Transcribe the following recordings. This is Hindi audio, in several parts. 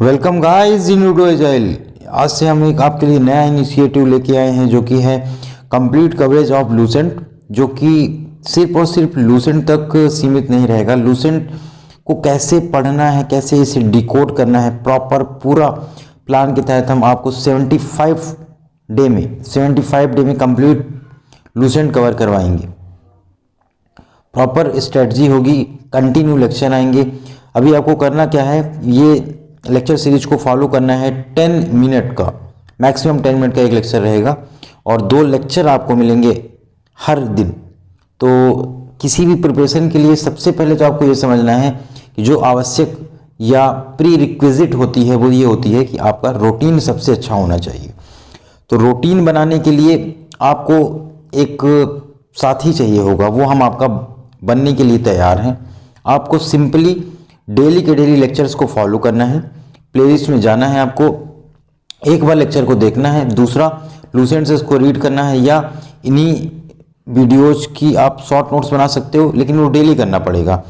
Welcome guys in ludo agile. आज से हम एक आपके लिए नया इनिशिएटिव लेके आए हैं जो कि है कंप्लीट कवरेज ऑफ लूसेंट, जो कि सिर्फ और सिर्फ लूसेंट तक सीमित नहीं रहेगा। लूसेंट को कैसे पढ़ना है, कैसे इसे डिकोड करना है, प्रॉपर पूरा प्लान के तहत हम आपको 75 डे में कंप्लीट लूसेंट कवर करवाएंगे। प्रॉपर स्ट्रेटजी होगी, कंटिन्यू लेक्चर आएंगे। अभी आपको करना क्या है, ये लेक्चर सीरीज को फॉलो करना है। 10 मिनट का, मैक्सिमम 10 मिनट का एक लेक्चर रहेगा और 2 लेक्चर आपको मिलेंगे हर दिन। तो किसी भी प्रिपरेशन के लिए सबसे पहले तो आपको ये समझना है कि जो आवश्यक या प्री रिक्विजिट होती है वो ये होती है कि आपका रूटीन सबसे अच्छा होना चाहिए। तो रूटीन बनाने के लिए आपको एक साथी चाहिए होगा, वो हम आपका बनने के लिए तैयार हैं। आपको सिंपली डेली के डेली लेक्चर्स को फॉलो करना है, प्लेलिस्ट में जाना है, आपको एक बार लेक्चर को देखना है, दूसरा लूसेंट से इसको रीड करना है, या इन्हीं वीडियोज की आप शॉर्ट नोट्स बना सकते हो, लेकिन वो डेली करना पड़ेगा।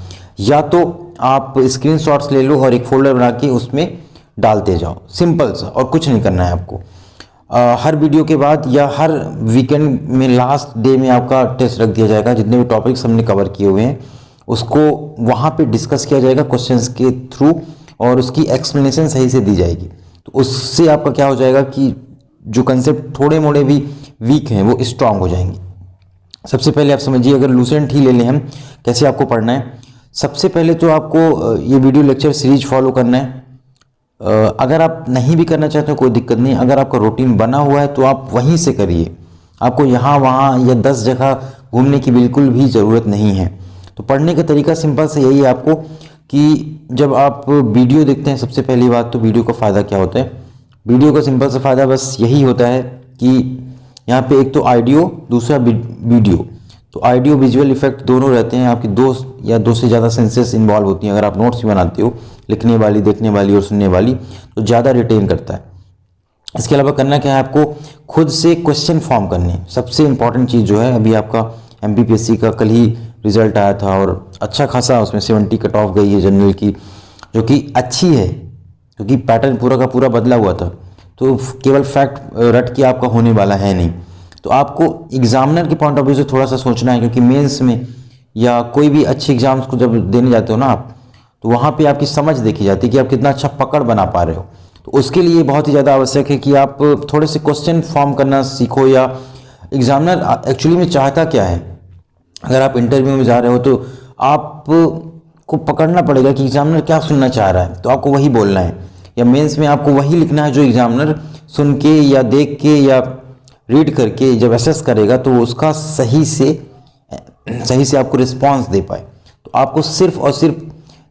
या तो आप स्क्रीनशॉट्स ले लो और एक फोल्डर बना के उसमें डालते जाओ, सिंपल सा, और कुछ नहीं करना है आपको। हर वीडियो के बाद या हर वीकेंड में लास्ट डे में आपका टेस्ट रख दिया जाएगा। जितने भी टॉपिक्स हमने कवर किए हुए हैं उसको वहाँ पे डिस्कस किया जाएगा क्वेश्चंस के थ्रू, और उसकी एक्सप्लेनेशन सही से दी जाएगी। तो उससे आपका क्या हो जाएगा कि जो कंसेप्ट थोड़े मोड़े भी वीक हैं वो स्ट्रांग हो जाएंगे। सबसे पहले आप समझिए, अगर लूसेंट ही ले लें हम, कैसे आपको पढ़ना है। सबसे पहले तो आपको ये वीडियो लेक्चर सीरीज फॉलो करना है। अगर आप नहीं भी करना चाहते हो कोई दिक्कत नहीं, अगर आपका रूटीन बना हुआ है तो आप वहीं से करिए। आपको यहाँ वहाँ या 10 जगह घूमने की बिल्कुल भी ज़रूरत नहीं है। तो पढ़ने का तरीका सिंपल से यही है आपको कि जब आप वीडियो देखते हैं, सबसे पहली बात तो वीडियो का फ़ायदा क्या होता है। वीडियो का सिंपल सा फ़ायदा बस यही होता है कि यहाँ पे एक तो ऑडियो, दूसरा वीडियो। तो ऑडियो विजुअल इफेक्ट दोनों रहते हैं। आपकी 2 या 2 से ज़्यादा सेंसेस इन्वॉल्व होती हैं। अगर आप नोट्स भी बनाते हो, लिखने वाली, देखने वाली और सुनने वाली, तो ज़्यादा रिटेन करता है। इसके अलावा करना क्या है, आपको खुद से क्वेश्चन फॉर्म करने। सबसे इंपॉर्टेंट चीज़ जो है, अभी आपका MPPSC का कल ही रिजल्ट आया था और अच्छा खासा उसमें 70 कट ऑफ गई है जनरल की, जो कि अच्छी है क्योंकि पैटर्न पूरा का पूरा बदला हुआ था। तो केवल फैक्ट रट के आपका होने वाला है नहीं। तो आपको एग्जामिनर के पॉइंट ऑफ व्यू से थोड़ा सा सोचना है, क्योंकि मेंस में या कोई भी अच्छे एग्जाम्स को जब देने जाते हो ना आप, तो वहाँ पे आपकी समझ देखी जाती है कि आप कितना अच्छा पकड़ बना पा रहे हो। तो उसके लिए बहुत ही ज़्यादा आवश्यक है कि आप थोड़े से क्वेश्चन फॉर्म करना सीखो। या एग्जामिनर एक्चुअली में चाहता क्या है, अगर आप इंटरव्यू में जा रहे हो तो आपको पकड़ना पड़ेगा कि एग्जामिनर क्या सुनना चाह रहा है, तो आपको वही बोलना है। या मेंस में आपको वही लिखना है जो एग्जामिनर सुन के या देख के या रीड करके जब असेस करेगा तो उसका सही से आपको रिस्पांस दे पाए। तो आपको सिर्फ और सिर्फ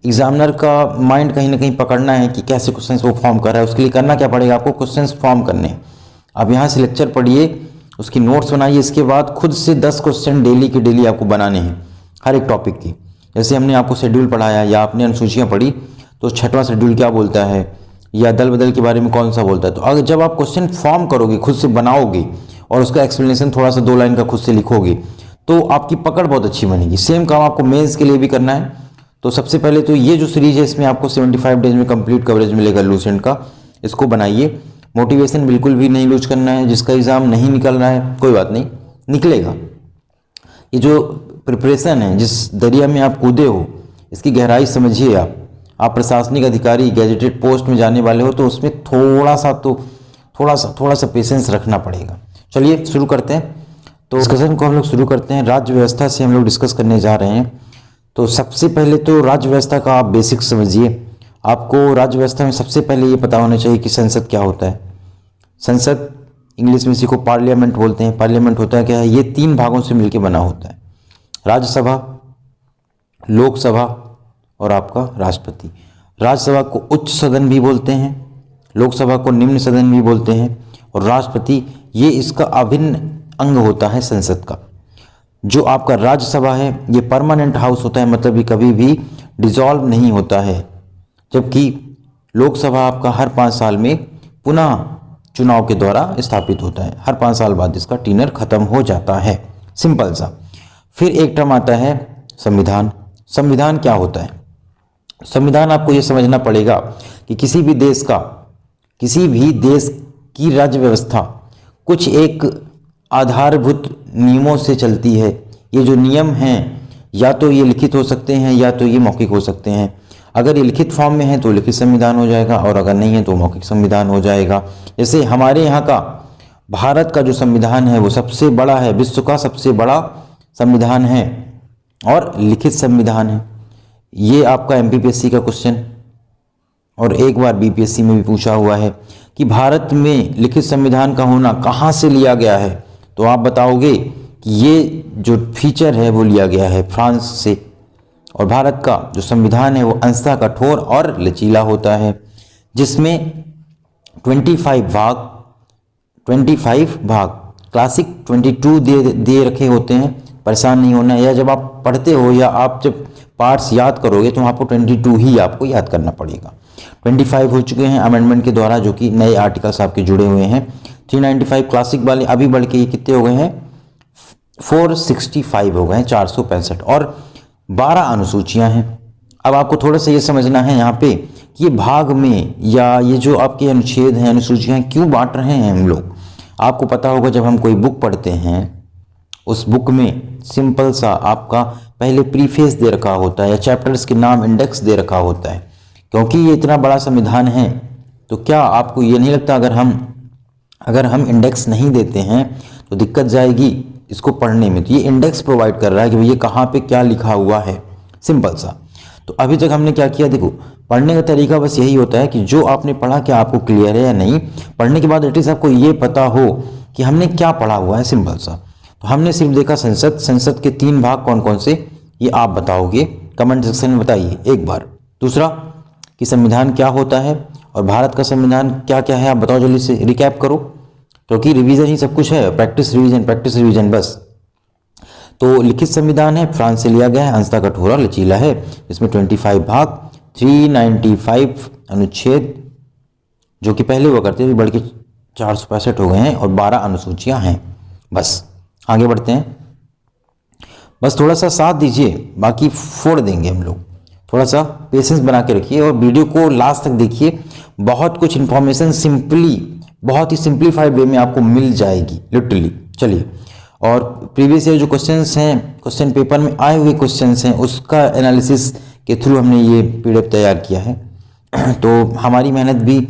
एग्जामिनर का माइंड कहीं ना कहीं पकड़ना है कि कैसे क्वेश्चंस वो फॉर्म कर रहा है। उसके लिए करना क्या पड़ेगा, आपको क्वेश्चंस फॉर्म करने हैं। आप यहाँ से लेक्चर पढ़िए, उसकी नोट्स बनाइए, इसके बाद खुद से 10 क्वेश्चन डेली के डेली आपको बनाने हैं हर एक टॉपिक की। जैसे हमने आपको शेड्यूल पढ़ाया या आपने अनुसूचियाँ पढ़ी, तो 6वां शेड्यूल क्या बोलता है, या दल बदल के बारे में कौन सा बोलता है। तो अगर जब आप क्वेश्चन फॉर्म करोगे, खुद से बनाओगे और उसका एक्सप्लेनेशन थोड़ा सा 2 लाइन का खुद से लिखोगे, तो आपकी पकड़ बहुत अच्छी बनेगी। सेम काम आपको मेंस के लिए भी करना है। तो सबसे पहले तो ये जो सीरीज है, इसमें आपको 75 डेज में कंप्लीट कवरेज मिलेगा लूसेंट का। इसको बनाइए। मोटिवेशन बिल्कुल भी नहीं लूज करना है। जिसका एग्ज़ाम नहीं निकल रहा है कोई बात नहीं, निकलेगा। ये जो प्रिपरेशन है, जिस दरिया में आप कूदे हो, इसकी गहराई समझिए। आप प्रशासनिक अधिकारी, गैजेटेड पोस्ट में जाने वाले हो, तो उसमें थोड़ा सा पेशेंस रखना पड़ेगा। चलिए शुरू करते हैं। तो डिस्कशन को हम लोग शुरू करते हैं। राज्य व्यवस्था से हम लोग डिस्कस करने जा रहे हैं। तो सबसे पहले तो राज्य व्यवस्था का आप बेसिक समझिए। आपको राज्य व्यवस्था में सबसे पहले ये पता होना चाहिए कि संसद क्या होता है। संसद इंग्लिश में इसी को पार्लियामेंट बोलते हैं। पार्लियामेंट होता है क्या है, ये 3 भागों से मिलकर बना होता है। राज्यसभा, लोकसभा और आपका राष्ट्रपति। राज्यसभा को उच्च सदन भी बोलते हैं, लोकसभा को निम्न सदन भी बोलते हैं, और राष्ट्रपति ये इसका अभिन्न अंग होता है संसद का। जो आपका राज्यसभा है ये परमानेंट हाउस होता है, मतलब ये कभी भी डिसॉल्व नहीं होता है। जबकि लोकसभा आपका हर 5 साल में पुनः चुनाव के द्वारा स्थापित होता है। हर 5 साल बाद इसका टीनर खत्म हो जाता है, सिंपल सा। फिर एक टर्म आता है संविधान। संविधान क्या होता है, संविधान आपको ये समझना पड़ेगा कि किसी भी देश की राज्य व्यवस्था कुछ एक आधारभूत नियमों से चलती है। ये जो नियम हैं या तो ये लिखित हो सकते हैं या तो ये मौखिक हो सकते हैं। अगर ये लिखित फॉर्म में है तो लिखित संविधान हो जाएगा, और अगर नहीं है तो मौखिक संविधान हो जाएगा। जैसे हमारे यहाँ का भारत का जो संविधान है वो सबसे बड़ा है, विश्व का सबसे बड़ा संविधान है और लिखित संविधान है। ये आपका एमपीपीएससी का क्वेश्चन और एक बार बीपीएससी में भी पूछा हुआ है कि भारत में लिखित संविधान का होना कहाँ से लिया गया है, तो आप बताओगे कि ये जो फीचर है वो लिया गया है फ्रांस से। और भारत का जो संविधान है वो अंशतः कठोर और लचीला होता है, जिसमें 25 भाग क्लासिक 22 दे रखे होते हैं। परेशान नहीं होना, या जब आप पढ़ते हो या आप जब पार्ट्स याद करोगे तो आपको 22 ही आपको याद करना पड़ेगा। 25 हो चुके हैं अमेंडमेंट के द्वारा, जो कि नए आर्टिकल्स आपके जुड़े हुए हैं। 395 क्लासिक वाले अभी बढ़ के ये कितने हो गए हैं, 465 हो गए हैं, 465, और 12 अनुसूचियां हैं। अब आपको थोड़ा सा ये समझना है यहाँ पे कि ये भाग में या ये जो आपके अनुच्छेद हैं, अनुसूचियां क्यों बांट रहे हैं हम लोग। आपको पता होगा जब हम कोई बुक पढ़ते हैं उस बुक में सिंपल सा आपका पहले प्रीफेस दे रखा होता है या चैप्टर्स के नाम इंडेक्स दे रखा होता है। क्योंकि ये इतना बड़ा संविधान है तो क्या आपको ये नहीं लगता अगर हम इंडेक्स नहीं देते हैं तो दिक्कत जाएगी इसको पढ़ने में। तो ये इंडेक्स प्रोवाइड कर रहा है कि भैया कहाँ पे क्या लिखा हुआ है, सिंपल सा। तो अभी तक हमने क्या किया, देखो पढ़ने का तरीका बस यही होता है कि जो आपने पढ़ा क्या आपको क्लियर है या नहीं। पढ़ने के बाद एटलीस्ट आपको ये पता हो कि हमने क्या पढ़ा हुआ है, सिंपल सा। तो हमने सिर्फ देखा संसद के 3 भाग कौन कौन से, ये आप बताओगे, कमेंट सेक्शन में बताइए एक बार। दूसरा कि संविधान क्या होता है और भारत का संविधान क्या क्या है, आप बताओ जल्दी से, रिकैप करो, क्योंकि रिवीजन ही सब कुछ है, प्रैक्टिस रिवीजन बस। तो लिखित संविधान है, फ्रांस से लिया गया है, अंशतः कठोर और लचीला है, जिसमें 25 भाग, 395 अनुच्छेद जो कि पहले हुआ करते थे बढ़ के 465 हो गए हैं, और 12 अनुसूचियां हैं। बस आगे बढ़ते हैं, बस थोड़ा सा साथ दीजिए, बाकी फोड़ देंगे हम लोग। थोड़ा सा पेशेंस बना के रखिए और वीडियो को लास्ट तक देखिए। बहुत कुछ इन्फॉर्मेशन बहुत ही सिंप्लीफाइड वे में आपको मिल जाएगी लिटरली। चलिए, और प्रीवियस ईयर जो क्वेश्चंस हैं, क्वेश्चन पेपर में आए हुए क्वेश्चंस हैं, उसका एनालिसिस के थ्रू हमने ये पीडीएफ तैयार किया है। तो हमारी मेहनत भी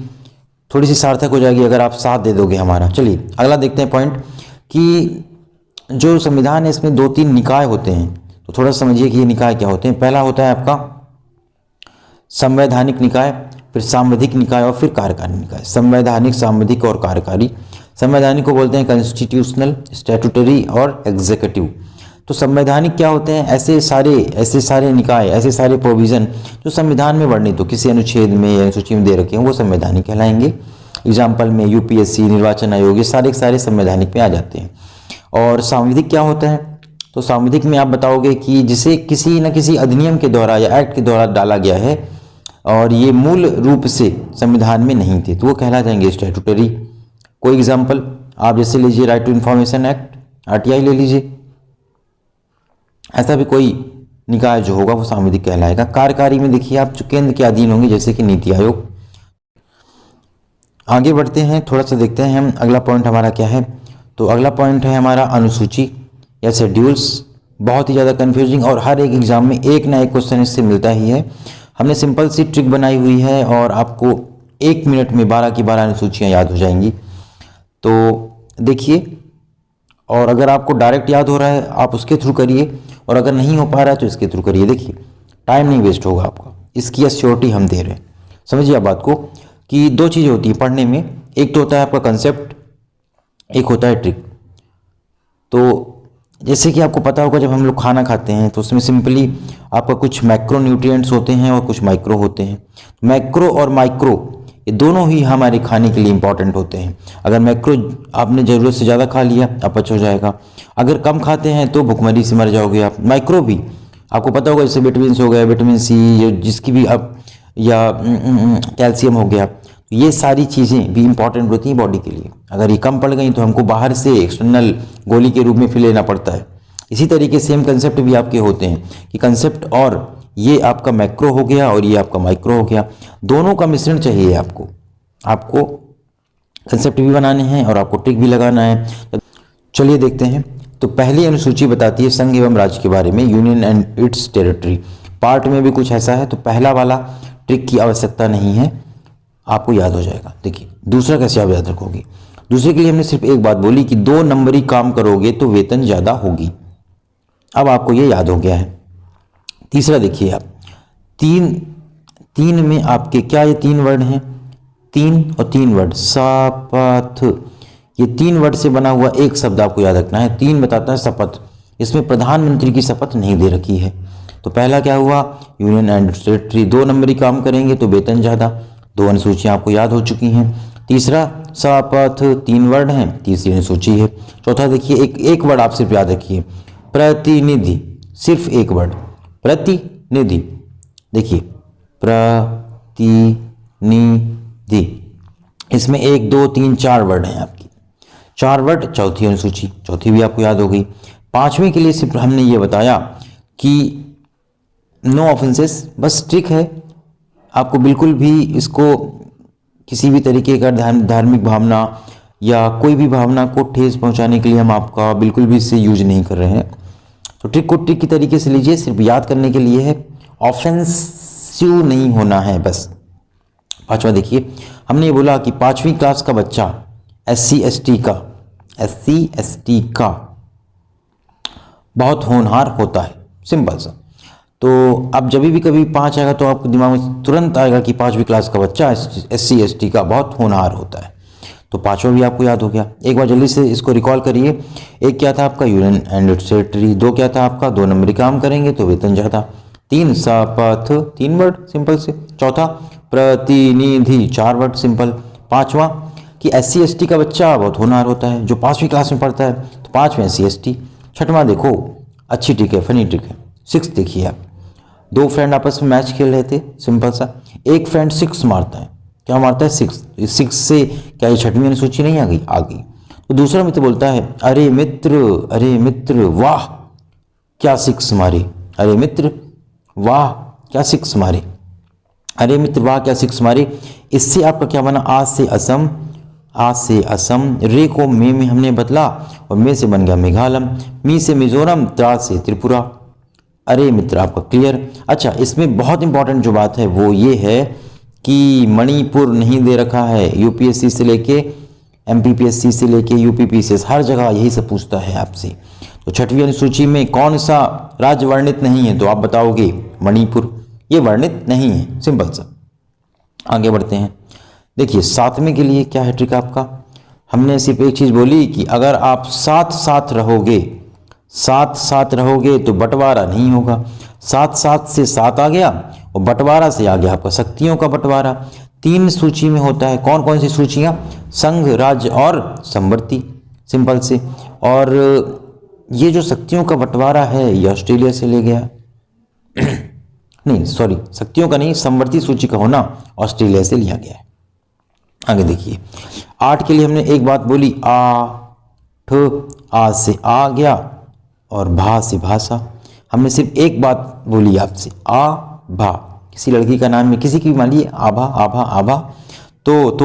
थोड़ी सी सार्थक हो जाएगी अगर आप साथ दे दोगे हमारा। चलिए अगला देखते हैं पॉइंट कि जो संविधान है इसमें 2-3 निकाय होते हैं, तो थोड़ा समझिए कि ये निकाय क्या होते हैं। पहला होता है आपका संवैधानिक निकाय, फिर सांविधिक निकाय और फिर कार्यकारी निकाय। संवैधानिक, सांविधिक और कार्यकारी। संवैधानिक को बोलते हैं कॉन्स्टिट्यूशनल, स्टैट्यूटरी और एग्जीक्यूटिव। तो संवैधानिक क्या होते हैं, ऐसे सारे निकाय, ऐसे सारे प्रोविज़न जो संविधान में वर्णित हो, किसी अनुच्छेद में या अनुसूची में दे रखे हैं, वो संवैधानिक कहलाएंगे। एग्जाम्पल में यूपीएससी, निर्वाचन आयोग, ये सारे संवैधानिक में आ जाते हैं। और सांविधिक क्या होता है, तो सांविधिक में आप बताओगे कि जिसे किसी न किसी अधिनियम के द्वारा या एक्ट के द्वारा डाला गया है और ये मूल रूप से संविधान में नहीं थे, तो वो कहला जाएंगे स्टैट्यूटरी। कोई एग्जाम्पल आप जैसे लीजिए right to information act, RTI ले लीजिए, ऐसा भी कोई निकाय जो होगा वो सांविधिक कहलाएगा। कार्यकारी में देखिए आप जो केंद्र के अधीन होंगे, जैसे कि नीति आयोग। आगे बढ़ते हैं, थोड़ा सा देखते हैं हम अगला पॉइंट हमारा क्या है। तो अगला पॉइंट है हमारा अनुसूची या शेड्यूल्स। बहुत ही ज़्यादा कंफ्यूजिंग और हर एक एग्जाम में एक ना एक क्वेश्चन इससे मिलता ही है। हमने सिंपल सी ट्रिक बनाई हुई है और आपको 1 मिनट में 12 की 12 अनुसूचियाँ याद हो जाएंगी। तो देखिए, और अगर आपको डायरेक्ट याद हो रहा है आप उसके थ्रू करिए, और अगर नहीं हो पा रहा है तो इसके थ्रू करिए। देखिए टाइम नहीं वेस्ट होगा आपका, इसकी एश्योरिटी हम दे रहे हैं। समझिए आप बात को कि 2 चीज़ें होती हैं पढ़ने में, एक तो होता है आपका कंसेप्ट, एक होता है ट्रिक। तो जैसे कि आपको पता होगा जब हम लोग खाना खाते हैं तो उसमें सिंपली आपका कुछ मैक्रो न्यूट्रिएंट्स होते हैं और कुछ माइक्रो होते हैं। मैक्रो और माइक्रो ये दोनों ही हमारे खाने के लिए इंपॉर्टेंट होते हैं। अगर मैक्रो आपने ज़रूरत से ज़्यादा खा लिया अपच हो जाएगा, अगर कम खाते हैं तो भुखमरी से मर जाओगे आप। माइक्रो भी आपको पता होगा, जैसे विटामिन हो गया, विटामिन सी, जिसकी भी आप, या कैल्शियम हो गया, ये सारी चीज़ें भी इंपॉर्टेंट होती हैं बॉडी के लिए। अगर ये कम पड़ गई तो हमको बाहर से एक्सटर्नल गोली के रूप में फिर लेना पड़ता है। इसी तरीके सेम कंसेप्ट भी आपके होते हैं कि कंसेप्ट और ये आपका मैक्रो हो गया और ये आपका माइक्रो हो गया। दोनों का मिश्रण चाहिए आपको कंसेप्ट भी बनाने हैं और आपको ट्रिक भी लगाना है। तो चलिए देखते हैं। तो पहली अनुसूची बताती है संघ एवं राज्य के बारे में, union and it's territory. Part में भी कुछ ऐसा है, तो पहला वाला ट्रिक की आवश्यकता नहीं है, आपको याद हो जाएगा। देखिए दूसरा कैसे आप याद रखोगे। दूसरे के लिए हमने सिर्फ एक बात बोली कि 2 नंबरी काम करोगे तो वेतन ज़्यादा होगी। अब आपको ये याद हो गया है। तीसरा देखिए आप, तीन में आपके क्या ये 3 वर्ड हैं, 3 और 3 वर्ड, शपथ। ये 3 वर्ड से बना हुआ एक शब्द आपको याद रखना है। 3 बताता है शपथ, इसमें प्रधानमंत्री की शपथ नहीं दे रखी है। तो पहला क्या हुआ, यूनियन एंड टेरिटरी, 2 नंबरी काम करेंगे तो वेतन ज़्यादा। 2 अनुसूचियाँ आपको याद हो चुकी हैं। तीसरा शपथ, 3 वर्ड हैं, तीसरी अनुसूची है। चौथा देखिए, एक वर्ड आप सिर्फ याद रखिए, प्रतिनिधि, सिर्फ एक वर्ड, प्रतिनिधि। देखिए प्रतिनिधि, इसमें 1 2 3 4 वर्ड हैं आपकी, 4 वर्ड। चौथी अनुसूची, चौथी भी आपको याद हो गई। 5वें के लिए सिर्फ हमने ये बताया कि नो ऑफेंसेस, बस ट्रिक है। आपको बिल्कुल भी इसको किसी भी तरीके का धार्मिक भावना या कोई भी भावना को ठेस पहुंचाने के लिए हम आपका बिल्कुल भी इससे यूज नहीं कर रहे हैं। तो ट्रिक को ट्रिक की तरीके से लीजिए, सिर्फ याद करने के लिए है, ऑफेंसिव नहीं होना है बस। 5वां देखिए, हमने ये बोला कि 5वीं क्लास का बच्चा SC ST का बहुत होनहार होता है, सिंपल सा। तो अब जब भी कभी 5 आएगा तो आपके दिमाग में तुरंत आएगा कि 5वीं क्लास का बच्चा SC ST का बहुत होनहार होता है। तो 5वां भी आपको याद हो गया। एक बार जल्दी से इसको रिकॉल करिए। एक क्या था आपका, यूनियन एंड इट्स टेरिटरी। 2 क्या था आपका, 2 नंबरी काम करेंगे तो वेतन ज़्यादा। 3 शपथ, 3 वर्ड सिंपल से। चौथा प्रतिनिधि, 4 वर्ड सिंपल। 5वां कि SC ST का बच्चा बहुत होनहार होता है, जो 5वीं क्लास में पढ़ता है, तो 5 में SC ST। 6वां देखो, अच्छी ट्रिक है, फनी ट्रिक है। 6 देखिए आप, 2 फ्रेंड आपस में मैच खेल रहे थे, सिंपल सा। एक फ्रेंड 6 मारता है, क्या मारता है, 6। 6 से क्या ये 6वीं अनुसूची नहीं आ गई, आ गई। तो दूसरा मित्र बोलता है, अरे मित्र वाह क्या 6 मारी, अरे मित्र वाह क्या 6 मारी, अरे मित्र वाह क्या 6 मारी। इससे आपका क्या बना, आ से असम, रे को में हमने बदला और में से बन गया मेघालय, मी से मिजोरम, त्रा से त्रिपुरा। अरे मित्र आपका क्लियर। अच्छा, इसमें बहुत इंपॉर्टेंट जो बात है वो ये है कि मणिपुर नहीं दे रखा है। UPSC से लेके MPPSC से लेके UPPCS हर जगह यही सब पूछता है आपसे। तो 6वीं अनुसूची में कौन सा राज्य वर्णित नहीं है, तो आप बताओगे मणिपुर, ये वर्णित नहीं है, सिंपल सा। आगे बढ़ते हैं। देखिए 7वें के लिए क्या है ट्रिक आपका, हमने सिर्फ एक चीज़ बोली कि अगर आप साथ साथ रहोगे तो बंटवारा नहीं होगा। 7 से 7 आ गया और बंटवारा से आ गया आपका शक्तियों का बंटवारा। 3 सूची में होता है, कौन कौन सी सूचियाँ, संघ, राज्य और संवर्ती, सिंपल से। और ये जो शक्तियों का बंटवारा है ये ऑस्ट्रेलिया से ले गया नहीं सॉरी, शक्तियों का नहीं, संवर्ती सूची का होना ऑस्ट्रेलिया से लिया गया है। आगे देखिए 8 के लिए हमने एक बात बोली, आ से आ गया और भा से भाषा। हमने सिर्फ एक बात बोली आपसे, आ भा, किसी लड़की का नाम में किसी की मान लीजिए आभा, तो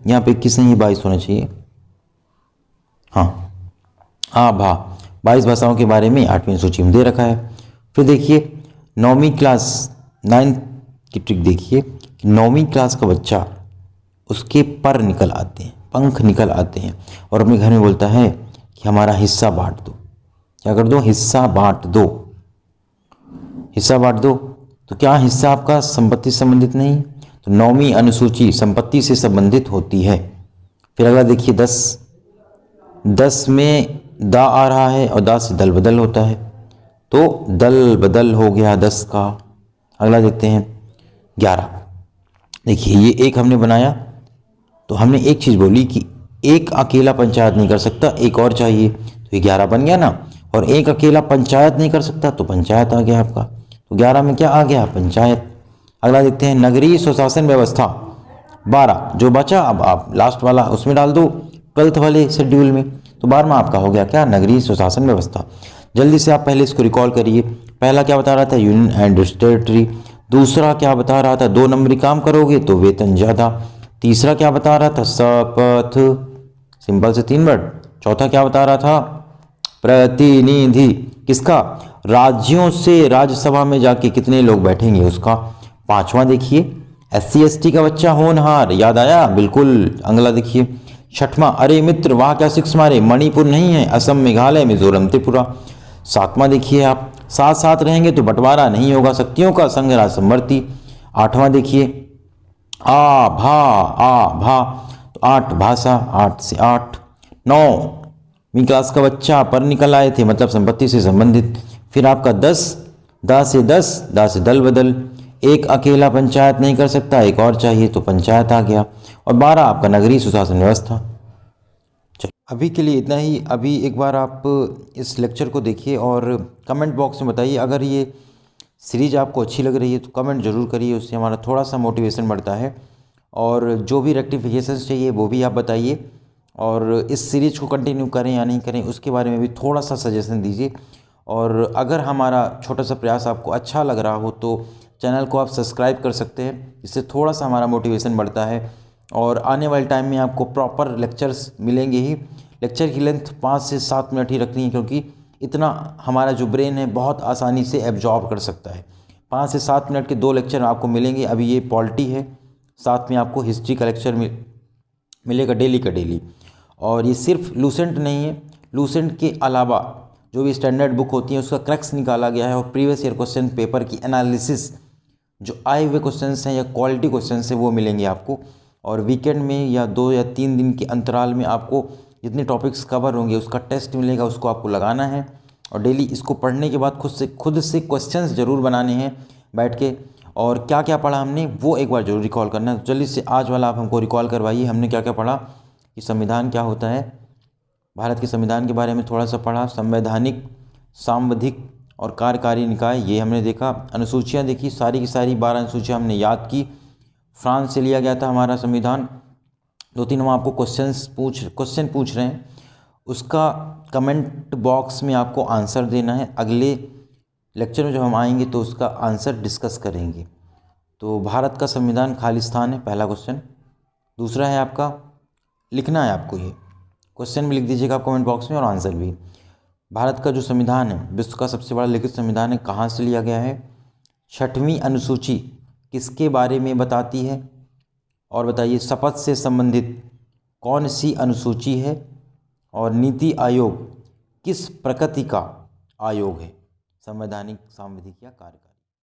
यहाँ पे 21 नहीं 22 होना चाहिए, हाँ आभा। 22 भाषाओं के बारे में 8वीं सूची में दे रखा है। फिर देखिए 9वीं क्लास 9 की ट्रिक देखिए कि 9वीं क्लास का बच्चा, उसके पर निकल आते हैं, पंख निकल आते हैं और अपने घर में बोलता है कि हमारा हिस्सा बांट दो। क्या कर दो, हिस्सा बांट दो, हिस्सा बांट दो। तो क्या हिस्सा आपका संपत्ति से संबंधित नहीं, तो 9वीं अनुसूची संपत्ति से संबंधित होती है। फिर अगला देखिए 10 में दा आ रहा है और दा से दल बदल होता है, तो दल बदल हो गया 10 का। अगला देखते हैं 11। देखिए ये एक हमने बनाया, तो हमने एक चीज़ बोली कि एक अकेला पंचायत नहीं कर सकता, एक और चाहिए, तो ये 11 बन गया ना। और एक अकेला पंचायत नहीं कर सकता तो पंचायत आ गया आपका, तो 11 में क्या आ गया, पंचायत। अगला देखते हैं नगरीय स्वशासन व्यवस्था 12, जो बचा अब आप लास्ट वाला उसमें डाल दो 12th वाले शेड्यूल में, तो 12वां आपका हो गया क्या, नगरीय स्वशासन व्यवस्था। जल्दी से आप पहले इसको रिकॉल करिए। पहला क्या बता रहा था, यूनियन एंड टेरिटरी। दूसरा क्या बता रहा था, 2 नंबरी काम करोगे तो वेतन ज़्यादा। तीसरा क्या बता रहा था, शपथ, सिंपल से 3 वर्ड। चौथा क्या बता रहा था, प्रतिनिधि, किसका, राज्यों से राज्यसभा में जाके कितने लोग बैठेंगे उसका। पांचवा देखिए, SC ST का बच्चा होनहार, याद आया, बिल्कुल। अगला देखिए, छठवां, अरे मित्र वाह क्या सिक्स मारे, मणिपुर नहीं है, असम, मेघालय, मिजोरम, त्रिपुरा। सातवां देखिए आप, साथ साथ रहेंगे तो बंटवारा नहीं होगा, शक्तियों का संघ राज समवर्ती। आठवां देखिए, आ भा, तो 8 भाषा, 8 से 8। 9वीं क्लास का बच्चा पर निकल आए थे, मतलब संपत्ति से संबंधित। फिर आपका 10, दा से 10, दा से दल बदल, एक अकेला पंचायत नहीं कर सकता, एक और चाहिए तो पंचायत आ गया। और 12 आपका नगरीय सुशासन व्यवस्था। चलो अभी के लिए इतना ही। अभी एक बार आप इस लेक्चर को देखिए और कमेंट बॉक्स में बताइए, अगर ये सीरीज आपको अच्छी लग रही है तो कमेंट ज़रूर करिए, उससे हमारा थोड़ा सा मोटिवेशन बढ़ता है। और जो भी रेक्टिफिकेशंस चाहिए वो भी आप बताइए, और इस सीरीज को कंटिन्यू करें या नहीं करें उसके बारे में भी थोड़ा सा सजेशन दीजिए। और अगर हमारा छोटा सा प्रयास आपको अच्छा लग रहा हो तो चैनल को आप सब्सक्राइब कर सकते हैं, इससे थोड़ा सा हमारा मोटिवेशन बढ़ता है। और आने वाले टाइम में आपको प्रॉपर लेक्चर्स मिलेंगे ही। लेक्चर की लेंथ 5 से 7 मिनट ही रखनी है, क्योंकि इतना हमारा जो ब्रेन है बहुत आसानी से एब्जॉर्ब कर सकता है। 5 से 7 मिनट के 2 लेक्चर आपको मिलेंगे। अभी ये पॉलिटी है, साथ में आपको हिस्ट्री का लेक्चर मिलेगा डेली का डेली। और ये सिर्फ लूसेंट नहीं है, लूसेंट के अलावा जो भी स्टैंडर्ड बुक होती है उसका क्रक्स निकाला गया है, और प्रीवियस ईयर क्वेश्चन पेपर की एनालिसिस जो आए हुए क्वेश्चंस हैं या क्वालिटी क्वेश्चंस हैं वो मिलेंगे आपको। और वीकेंड में या 2 या 3 दिन के अंतराल में आपको जितने टॉपिक्स कवर होंगे उसका टेस्ट मिलेगा, उसको आपको लगाना है। और डेली इसको पढ़ने के बाद खुद से क्वेश्चंस ज़रूर बनाने हैं बैठ के, और क्या क्या पढ़ा हमने वो एक बार ज़रूर रिकॉल करना है। तो जल्दी से आज वाला आप हमको रिकॉल करवाइए, हमने क्या क्या पढ़ा, कि संविधान क्या होता है, भारत के संविधान के बारे में थोड़ा सा पढ़ा, संवैधानिक, सांविधिक और कार्यकारी निकाय ये हमने देखा, अनुसूचियाँ देखी, सारी की सारी 12 अनुसूचियाँ हमने याद की। फ्रांस से लिया गया था हमारा संविधान। 2-3 हम आपको क्वेश्चन पूछ रहे हैं, उसका कमेंट बॉक्स में आपको आंसर देना है। अगले लेक्चर में जब हम आएंगे तो उसका आंसर डिस्कस करेंगे। तो भारत का संविधान खालिस्तान है, पहला क्वेश्चन। दूसरा है आपका, लिखना है आपको, ये क्वेश्चन भी लिख दीजिएगा आप कमेंट बॉक्स में और आंसर भी। भारत का जो संविधान है विश्व का सबसे बड़ा लिखित संविधान है, कहाँ से लिया गया है। 6वीं अनुसूची किसके बारे में बताती है, और बताइए शपथ से संबंधित कौन सी अनुसूची है। और नीति आयोग किस प्रकृति का आयोग है, संवैधानिक, सांविधिक या कार्यकारी।